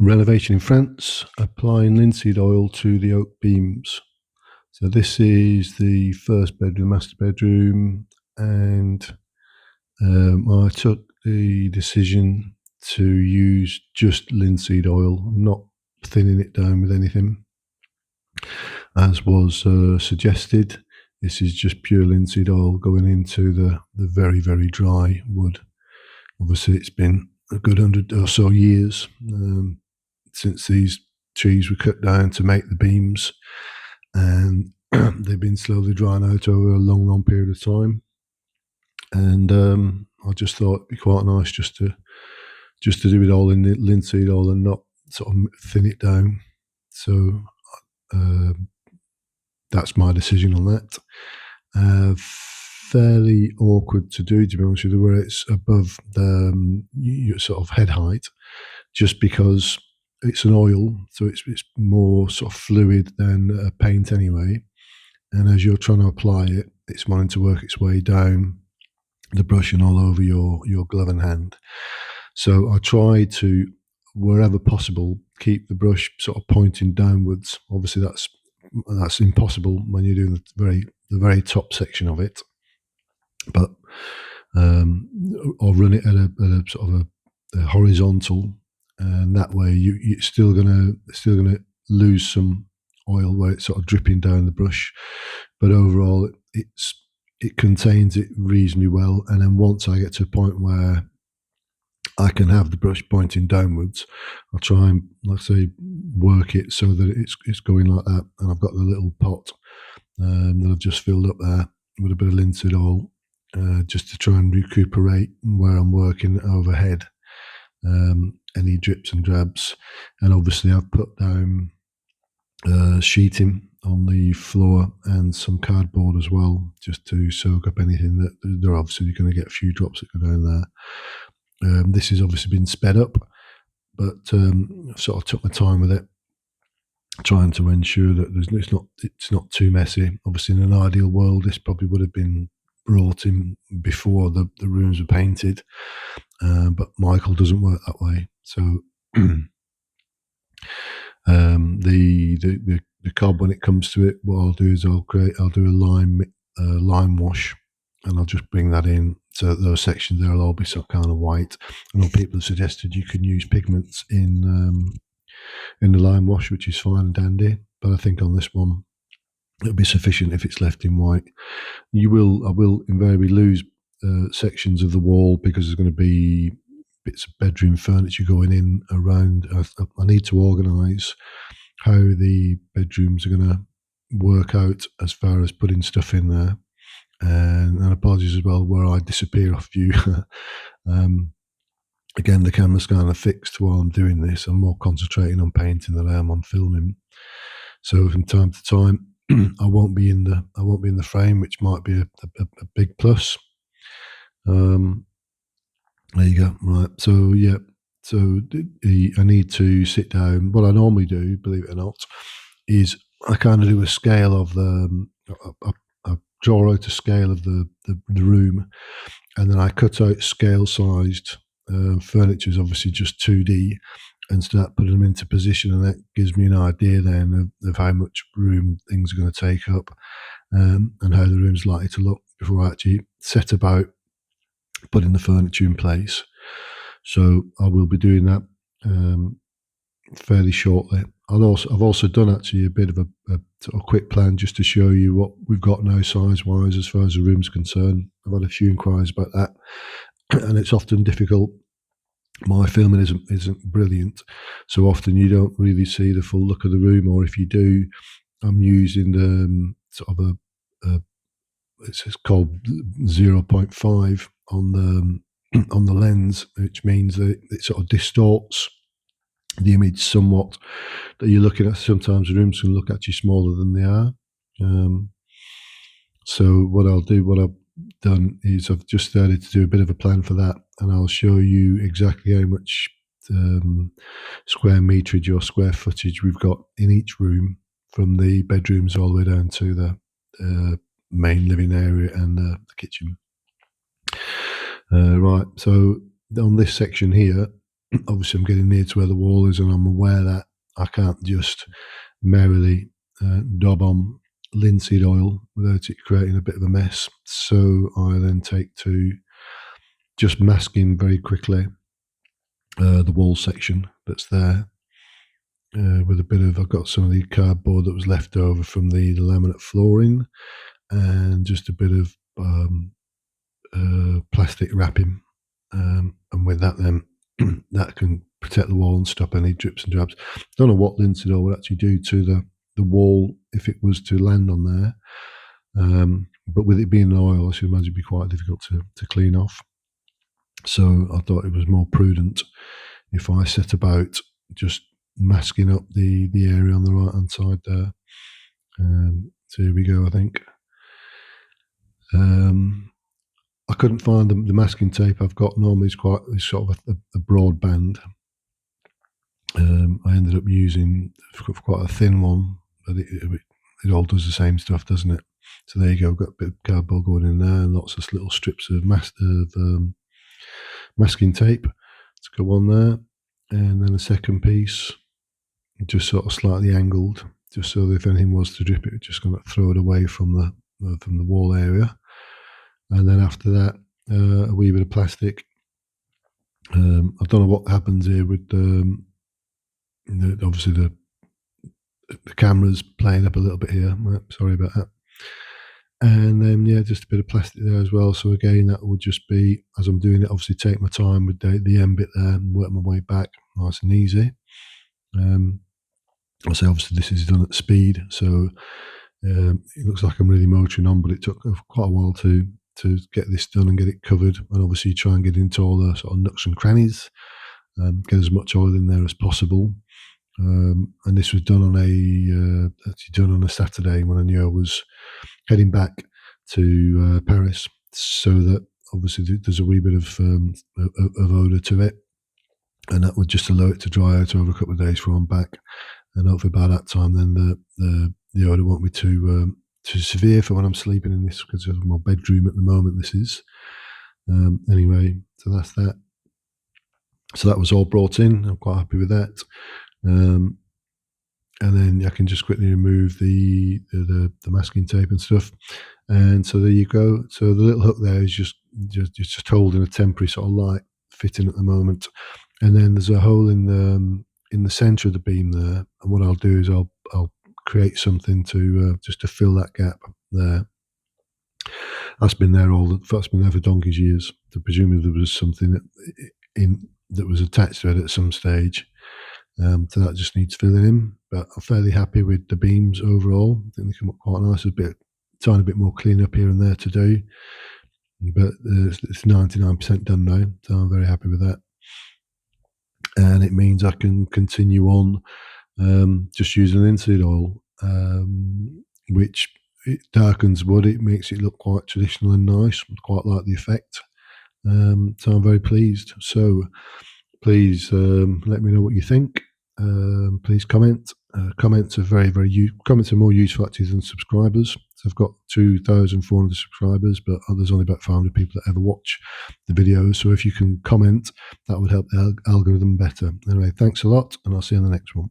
Renovation in France, applying linseed oil to the oak beams. So this is the first bedroom, master bedroom, and I took the decision to use just linseed oil, not thinning it down with anything, as was suggested. This is just pure linseed oil going into the very, very dry wood. Obviously, it's been a good 100 or so years since these trees were cut down to make the beams, and they've been slowly drying out over a long, long period of time. And I just thought it'd be quite nice just to do it all in the linseed oil and not sort of thin it down. So uh, that's my decision on that. Fairly awkward to do, to be honest with you, where it's above the your sort of head height, just because it's an oil, so it's more sort of fluid than a paint anyway. And as you're trying to apply it, it's wanting to work its way down the brush and all over your glove and hand. So I try to, wherever possible, keep the brush sort of pointing downwards. Obviously, that's impossible when you're doing the very top section of it. But I'll run it at a sort of a horizontal, and that way you're still gonna lose some oil where it's sort of dripping down the brush, but overall it contains it reasonably well. And then once I get to a point where I can have the brush pointing downwards, I'll try and, like I say, work it so that it's going like that. And I've got the little pot that I've just filled up there with a bit of linseed oil, just to try and recuperate where I'm working overhead, any drips and drabs. And obviously I've put down sheeting on the floor and some cardboard as well, just to soak up anything that they're obviously going to get a few drops that go down there. This has obviously been sped up, but sort of took my time with it, trying to ensure that it's not too messy. Obviously, in an ideal world, this probably would have been brought in before the rooms were painted, but Michael doesn't work that way. So the cob, when it comes to it, what I'll do is I'll do a lime wash, and I'll just bring that in, so that those sections there will all be sort of kind of white. I know people have suggested you can use pigments in the lime wash, which is fine and dandy, but I think on this one it'll be sufficient if it's left in white. I will invariably lose sections of the wall, because there's going to be bits of bedroom furniture going in around. I need to organise how the bedrooms are going to work out as far as putting stuff in there. And apologies as well where I disappear off view. Again, the camera's kind of fixed while I'm doing this. I'm more concentrating on painting than I am on filming. So from time to time, I won't be in the frame, which might be a big plus. There you go. Right. So yeah. So I need to sit down. What I normally do, believe it or not, is I kind of do a scale of I draw out a scale of the room, and then I cut out scale sized furniture, is obviously just 2D, and start putting them into position, and that gives me an idea then of how much room things are going to take up, and how the room's likely to look before I actually set about putting the furniture in place. So I will be doing that fairly shortly. I've also done actually a bit of a sort of quick plan, just to show you what we've got now size wise as far as the room's concerned. I've had a few inquiries about that, and it's often difficult. My filming isn't brilliant, so often you don't really see the full look of the room, or if you do, I'm using the sort of it's called 0.5 on the lens, which means that it sort of distorts the image somewhat that you're looking at. Sometimes the rooms can look actually smaller than they are. So what I've done is I've just started to do a bit of a plan for that, and I'll show you exactly how much square meterage or square footage we've got in each room, from the bedrooms all the way down to the main living area and the kitchen. Right, so on this section here, obviously I'm getting near to where the wall is, and I'm aware that I can't just merrily dob on linseed oil without it creating a bit of a mess. So I then take to just masking very quickly the wall section that's there with a bit of, I've got some of the cardboard that was left over from the laminate flooring, and just a bit of plastic wrapping, and with that then that can protect the wall and stop any drips and drabs. Don't know what linseed oil would actually do to the wall if it was to land on there, but with it being oil, I should imagine it'd be quite difficult to clean off. So I thought it was more prudent if I set about just masking up the area on the right hand side there. So here we go, I think. I couldn't find the masking tape I've got. Normally it's sort of a broad band. I ended up using quite a thin one, but it all does the same stuff, doesn't it? So there you go. Got a bit of cardboard going in there, and lots of little strips of masking tape to go on there, and then a second piece, just sort of slightly angled, just so that if anything was to drip, it just kind of throw it away from the wall area. And then after that, a wee bit of plastic. I don't know what happens here with obviously the camera's playing up a little bit here. Sorry about that. And then yeah, just a bit of plastic there as well. So again, that will just be, as I'm doing it, obviously take my time with the end bit there and work my way back nice and easy. I say obviously this is done at speed, so it looks like I'm really motoring on, but it took quite a while to get this done and get it covered, and obviously try and get into all the sort of nooks and crannies, get as much oil in there as possible. And this was done on a Saturday when I knew I was heading back to Paris, so that obviously there's a wee bit of odour to it, and that would just allow it to dry out over a couple of days before I'm back. And hopefully by that time, then the odour won't be too severe for when I'm sleeping in this, because of my bedroom at the moment. This is anyway. So that's that. So that was all brought in. I'm quite happy with that. And then I can just quickly remove the masking tape and stuff. And so there you go. So the little hook there is just holding a temporary sort of light fitting at the moment. And then there's a hole in the centre of the beam there. And what I'll do is I'll create something to just to fill that gap there. That's been there for donkey's years. So presumably there was something that was attached to it at some stage. So that just needs filling in. But I'm fairly happy with the beams overall. I think they come up quite nice. A tiny bit more clean up here and there to do, but it's 99% done now. So I'm very happy with that. And it means I can continue on just using linseed oil, which it darkens wood. It makes it look quite traditional and nice. I quite like the effect. So I'm very pleased. So please let me know what you think. Please comment. Comments are more useful actually than subscribers. So I've got 2,400 subscribers, but there's only about 500 people that ever watch the videos. So if you can comment, that would help the algorithm better. Anyway, thanks a lot, and I'll see you in the next one.